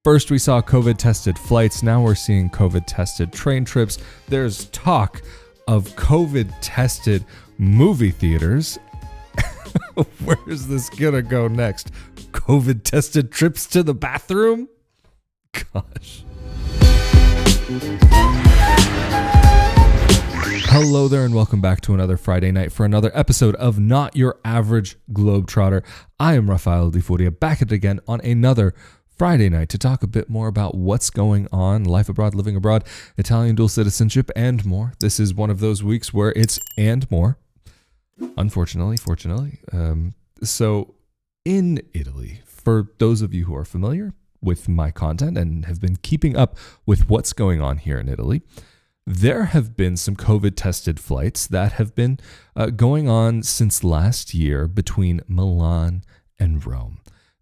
First, we saw COVID-tested flights. Now we're seeing COVID-tested train trips. There's talk of COVID-tested movie theaters. Where is this gonna go next? COVID-tested trips to the bathroom? Gosh. Hello there and welcome back to another Friday night for another episode of Not Your Average Globetrotter. I am Rafael de Furia, back at it again on another Friday night to talk a bit more about what's going on, life abroad, living abroad, Italian dual citizenship, and more. This is one of those weeks where it's and more. Unfortunately, fortunately. So in Italy, for those of you who are familiar with my content and have been keeping up with what's going on here in Italy, there have been some COVID-tested flights that have been going on since last year between Milan and Rome.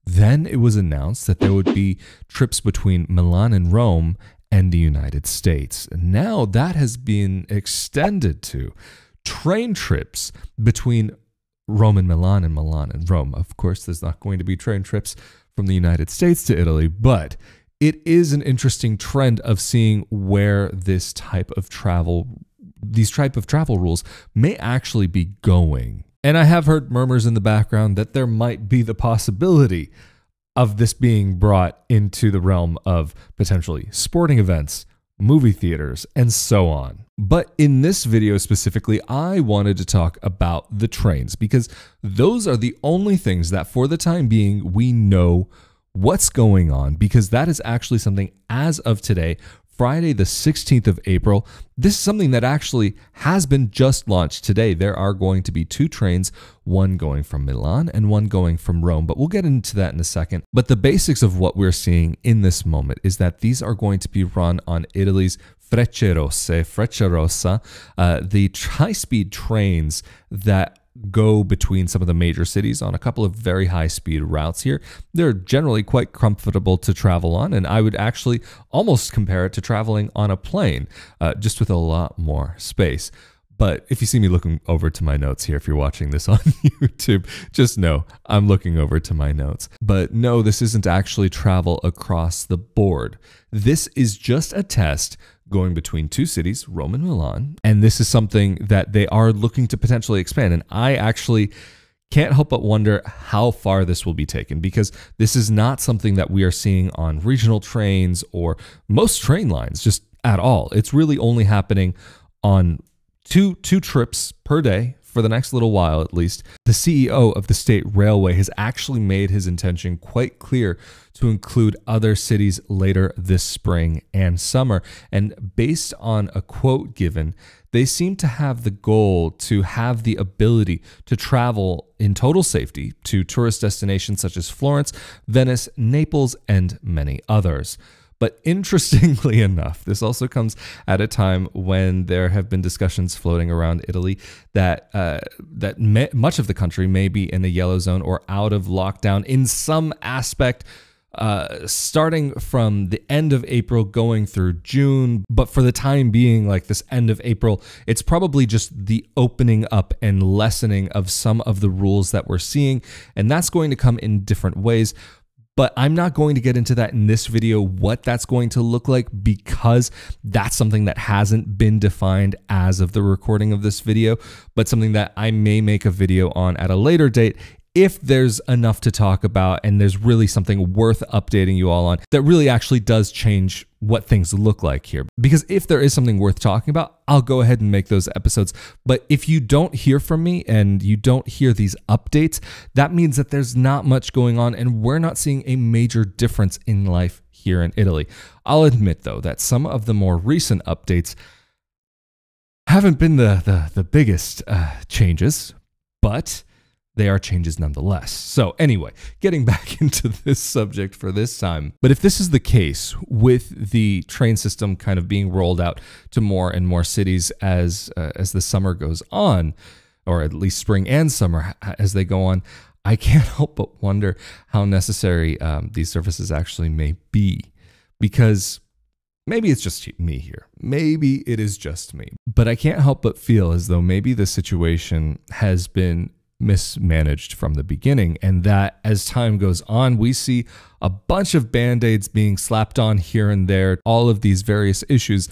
Then it was announced that there would be trips between Milan and Rome and the United States. And now that has been extended to train trips between Rome and Milan and Rome. Of course, there's not going to be train trips from the United States to Italy, but it is an interesting trend of seeing where these type of travel rules may actually be going. And I have heard murmurs in the background that there might be the possibility of this being brought into the realm of potentially sporting events, movie theaters, and so on. But in this video specifically, I wanted to talk about the trains because those are the only things that for the time being we know what's going on, because that is actually something as of today, Friday the 16th of April. This is something that actually has been just launched today. There are going to be two trains, one going from Milan and one going from Rome, but we'll get into that in a second. But the basics of what we're seeing in this moment is that these are going to be run on Italy's Frecce Rossa, the high-speed trains that go between some of the major cities on a couple of very high-speed routes here. They're generally quite comfortable to travel on, and I would actually almost compare it to traveling on a plane, just with a lot more space. But if you see me looking over to my notes here, if you're watching this on YouTube, just know I'm looking over to my notes. But no, this isn't actually travel across the board. This is just a test going between two cities, Rome and Milan, and this is something that they are looking to potentially expand. And I actually can't help but wonder how far this will be taken, because this is not something that we are seeing on regional trains or most train lines just at all. It's really only happening on two trips per day for the next little while at least. The CEO of the state railway has actually made his intention quite clear to include other cities later this spring and summer. And based on a quote given, they seem to have the goal to have the ability to travel in total safety to tourist destinations such as Florence, Venice, Naples, and many others. But interestingly enough, this also comes at a time when there have been discussions floating around Italy that much of the country may be in a yellow zone or out of lockdown in some aspect, starting from the end of April going through June. But for the time being, like this end of April, it's probably just the opening up and lessening of some of the rules that we're seeing. And that's going to come in different ways. But I'm not going to get into that in this video, what that's going to look like, because that's something that hasn't been defined as of the recording of this video, but something that I may make a video on at a later date if there's enough to talk about and there's really something worth updating you all on that really actually does change what things look like here. Because if there is something worth talking about, I'll go ahead and make those episodes. But if you don't hear from me and you don't hear these updates, that means that there's not much going on and we're not seeing a major difference in life here in Italy. I'll admit though that some of the more recent updates haven't been the biggest changes, but they are changes nonetheless. So anyway, getting back into this subject for this time. But if this is the case with the train system kind of being rolled out to more and more cities as the summer goes on, or at least spring and summer as they go on, I can't help but wonder how necessary these services actually may be. Because maybe it's just me here. Maybe it is just me. But I can't help but feel as though maybe the situation has been mismanaged from the beginning, and that as time goes on, we see a bunch of band-aids being slapped on here and there, all of these various issues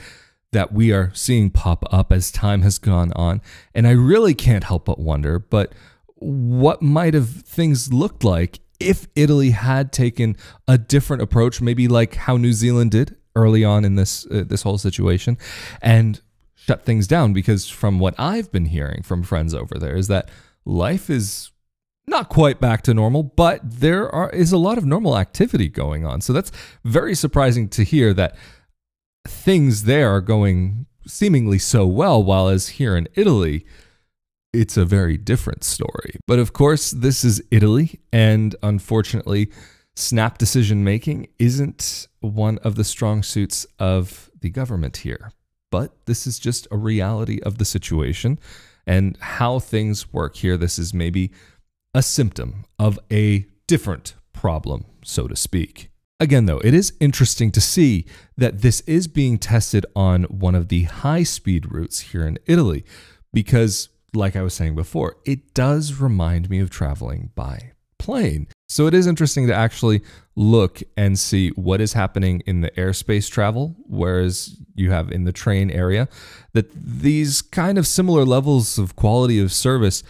that we are seeing pop up as time has gone on. And I really can't help but wonder, but what might have things looked like if Italy had taken a different approach, maybe like how New Zealand did early on in this whole situation, and shut things down? Because from what I've been hearing from friends over there is that life is not quite back to normal, but there is a lot of normal activity going on. So that's very surprising to hear that things there are going seemingly so well, while as here in Italy, it's a very different story. But of course, this is Italy, and unfortunately, snap decision making isn't one of the strong suits of the government here. But this is just a reality of the situation and how things work here. This is maybe a symptom of a different problem, so to speak. Again, though, it is interesting to see that this is being tested on one of the high-speed routes here in Italy because, like I was saying before, it does remind me of traveling by plane. So it is interesting to actually look and see what is happening in the airspace travel, whereas you have in the train area, that these kind of similar levels of quality of service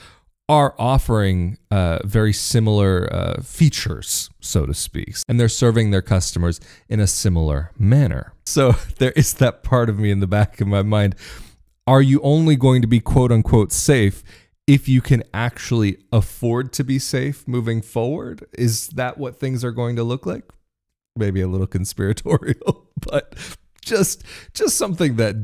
are offering very similar features, so to speak, and they're serving their customers in a similar manner. So there is that part of me in the back of my mind. Are you only going to be quote unquote safe if you can actually afford to be safe moving forward? Is that what things are going to look like? Maybe a little conspiratorial, but just something that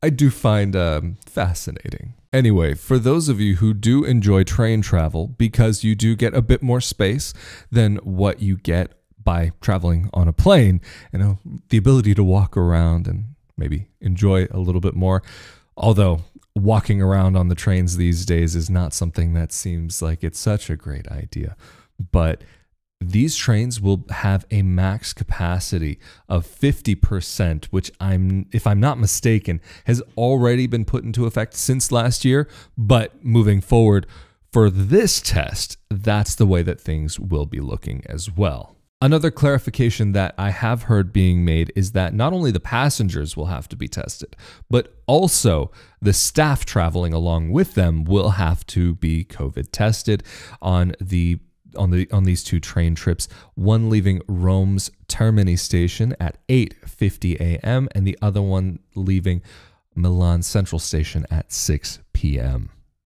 I do find fascinating. Anyway, for those of you who do enjoy train travel, because you do get a bit more space than what you get by traveling on a plane, the ability to walk around and maybe enjoy a little bit more. Although walking around on the trains these days is not something that seems like it's such a great idea. But these trains will have a max capacity of 50%, which if I'm not mistaken, has already been put into effect since last year. But moving forward for this test, that's the way that things will be looking as well. Another clarification that I have heard being made is that not only the passengers will have to be tested, but also the staff traveling along with them will have to be COVID tested on these two train trips, one leaving Rome's Termini station at 8:50 a.m. and the other one leaving Milan Central Station at 6 p.m.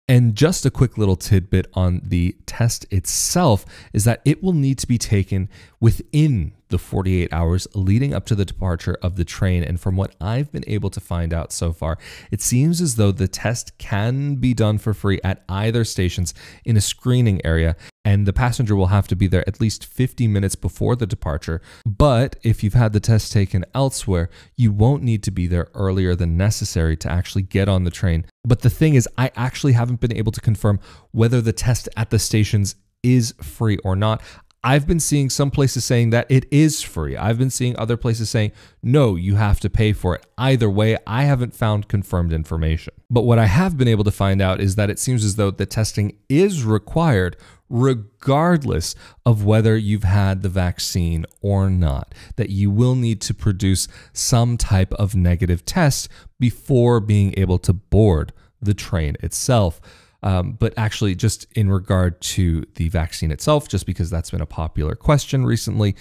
And just a quick little tidbit on the test itself is that it will need to be taken within the 48 hours leading up to the departure of the train. And from what I've been able to find out so far, it seems as though the test can be done for free at either stations in a screening area, and the passenger will have to be there at least 50 minutes before the departure. But if you've had the test taken elsewhere, you won't need to be there earlier than necessary to actually get on the train. But the thing is, I actually haven't been able to confirm whether the test at the stations is free or not. I've been seeing some places saying that it is free. I've been seeing other places saying, no, you have to pay for it. Either way, I haven't found confirmed information. But what I have been able to find out is that it seems as though the testing is required regardless of whether you've had the vaccine or not, that you will need to produce some type of negative test before being able to board the train itself. But actually, just in regard to the vaccine itself, just because that's been a popular question recently,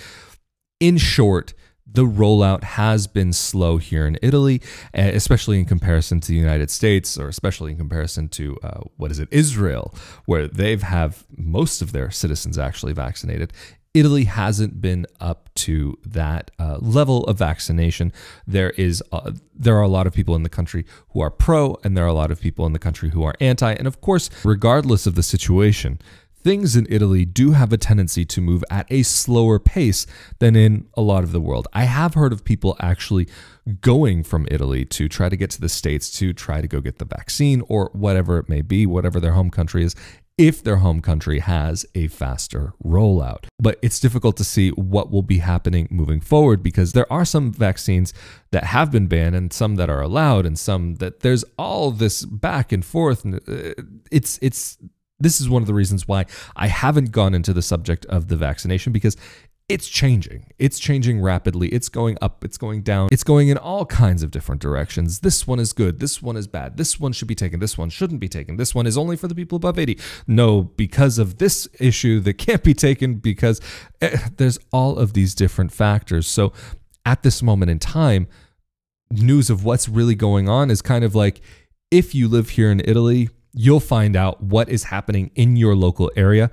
in short, the rollout has been slow here in Italy, especially in comparison to the United States, or especially in comparison to, Israel, where they've have most of their citizens actually vaccinated. Italy hasn't been up to that level of vaccination. There are a lot of people in the country who are pro, and there are a lot of people in the country who are anti. And of course, regardless of the situation, things in Italy do have a tendency to move at a slower pace than in a lot of the world. I have heard of people actually going from Italy to try to get to the States to try to go get the vaccine or whatever it may be, whatever their home country is, if their home country has a faster rollout. But it's difficult to see what will be happening moving forward, because there are some vaccines that have been banned and some that are allowed and some that there's all this back and forth. And it's This is one of the reasons why I haven't gone into the subject of the vaccination, because it's changing. It's changing rapidly. It's going up. It's going down. It's going in all kinds of different directions. This one is good. This one is bad. This one should be taken. This one shouldn't be taken. This one is only for the people above 80. No, because of this issue that can't be taken, because there's all of these different factors. So at this moment in time, news of what's really going on is kind of like, if you live here in Italy, you'll find out what is happening in your local area.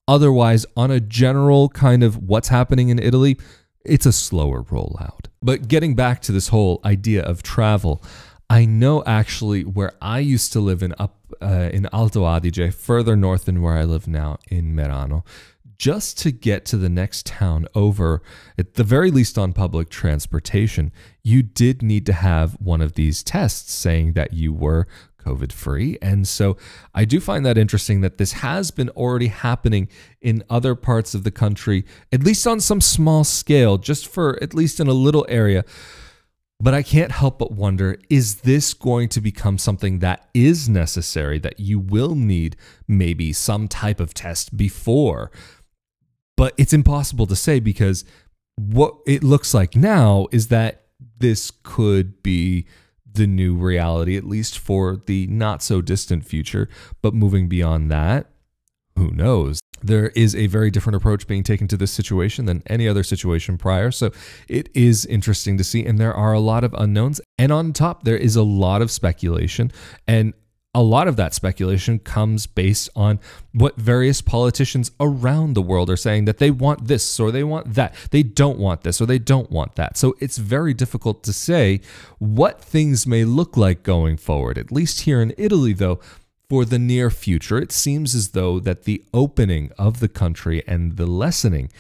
Otherwise, on a general kind of what's happening in Italy, it's a slower rollout. But getting back to this whole idea of travel, I know actually where I used to live in Alto Adige, further north than where I live now in Merano, just to get to the next town over, at the very least on public transportation, you did need to have one of these tests saying that you were COVID-free. And so I do find that interesting that this has been already happening in other parts of the country, at least on some small scale, just for at least in a little area. But I can't help but wonder, is this going to become something that is necessary, that you will need maybe some type of test before? But it's impossible to say, because what it looks like now is that this could be the new reality, at least for the not so distant future. But moving beyond that, who knows? There is a very different approach being taken to this situation than any other situation prior. So it is interesting to see. And there are a lot of unknowns. And on top, there is a lot of speculation. And a lot of that speculation comes based on what various politicians around the world are saying, that they want this or they want that. They don't want this or they don't want that. So it's very difficult to say what things may look like going forward. At least here in Italy, though, for the near future, it seems as though that the opening of the country and the lessening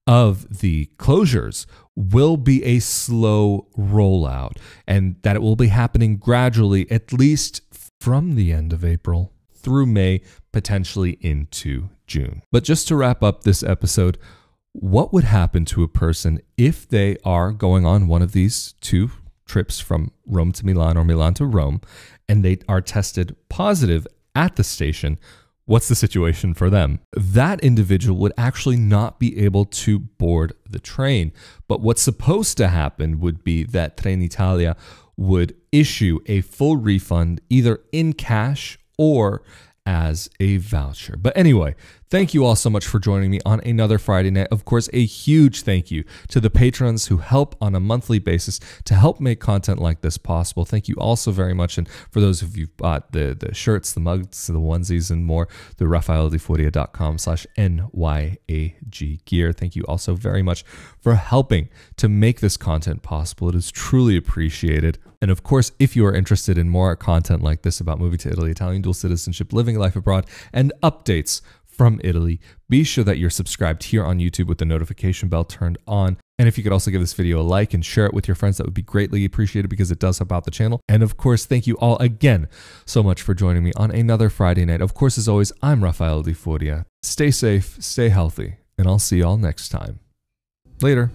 of the closures will be a slow rollout, and that it will be happening gradually, at least from the end of April through May, potentially into June. But just to wrap up this episode, what would happen to a person if they are going on one of these two trips from Rome to Milan or Milan to Rome, and they are tested positive at the station? What's the situation for them? That individual would actually not be able to board the train. But what's supposed to happen would be that Trenitalia would issue a full refund, either in cash or as a voucher. But anyway, thank you all so much for joining me on another Friday night. Of course, a huge thank you to the patrons who help on a monthly basis to help make content like this possible. Thank you all so very much. And for those of you who bought the shirts, the mugs, the onesies, and more, the rafaeldifuria.com/NYAG gear. Thank you also very much for helping to make this content possible. It is truly appreciated. And of course, if you are interested in more content like this about moving to Italy, Italian dual citizenship, living life abroad, and updates from Italy, be sure that you're subscribed here on YouTube with the notification bell turned on. And if you could also give this video a like and share it with your friends, that would be greatly appreciated, because it does help out the channel. And of course, thank you all again so much for joining me on another Friday night. Of course, as always, I'm Rafael Di Furia. Stay safe, stay healthy, and I'll see you all next time. Later.